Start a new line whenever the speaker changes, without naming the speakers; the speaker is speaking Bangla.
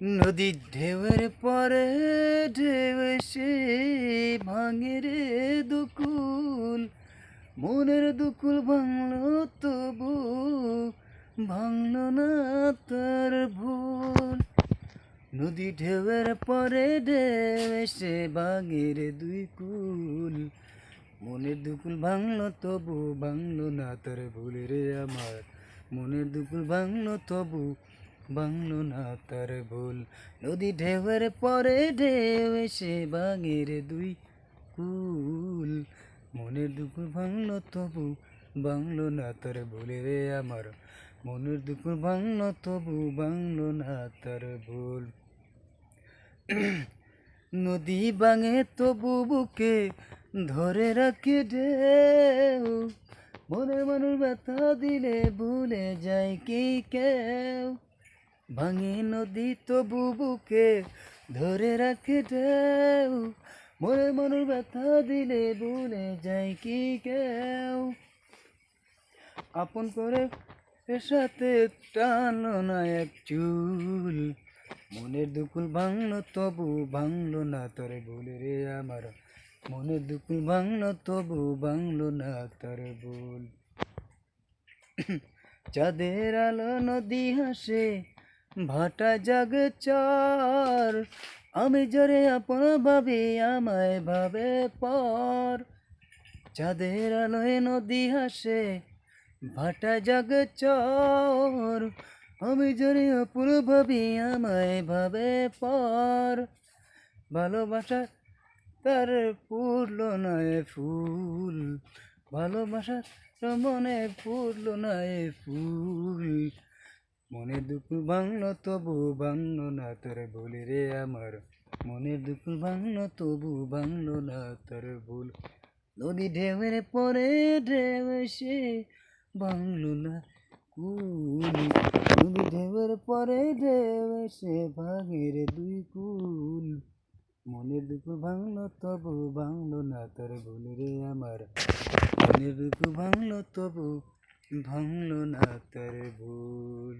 নদীর ঢেউয়ের পরে ঢেউ এসে ভাঙে রে দুকুল, মনের দুকুল ভাঙলো তবু ভাঙলো না তার ভুল। নদী ঢেউয়ের পরে ঢেউ এসে ভাঙে রে দুই কুল, মনের দুকুল ভাঙলো তবু ভাঙলো না তার ভুল রে আমার। মনের দুকুল ভাঙলো তবু ভাঙলো না তার ভুল। নদী ঢেউয়ের পরে ঢেউ এসে ভাঙে রে দুই কুল, মনের দুকুল ভাঙলো তবু ভাঙলো না তার ভুল রে আমার। মনের দুকুল ভাঙলো তবু ভাঙলো না তার ভুল। নদী ভাঙে তবু বুকে ধরে রাখে ঢেউ, মনে মানুষ ব্যথা দিলে ভুলে যায় কি কেউ। ভাঙে নদী তবু বুকে ধরে রাখে ঢেউ, মনে মানুষ ব্যথা দিলে ভুলে যায় কি কেউ। আপন করে এর সাথে টানো না এক চুল, মনের দুকুল ভাঙলো তবু ভাঙলো না তোর ভুল রে আমার। মনের দুকুল ভাঙলো তবু ভাঙলো না তোর ভুল। চাঁদের আলো নদী হাসে ভাটা জাগে চর, আমি জোরে আপন ভাবি আমায় ভাবে পর। চাঁদের আলোয় নদী হাসে ভাটা জাগে চর, আমি জোরে আপন ভাবি আমায় ভাবে পর। ভালোবাসা তার ফুটল না এ ফুল, ভালোবাসা মনে ফুটল না এ ফুল। মনের দুকুল ভাঙলো তবু ভাঙলো না তোর ভুল রে আমার। মনের দুকুল ভাঙলো তবু ভাঙলো না তোর ভুল। নদী ঢেউয়ের পরে ঢেউ এসে ভাঙলো না কুল, নদী ঢেউয়ের পরে ঢেউ এসে ভাঙে রে দুই কুল, মনের দুকুল ভাঙলো তবু ভাঙলো না তোর ভুল রে আমার। মনের দুকুল ভাঙলো তবু ভাঙলো না তোর ভুল।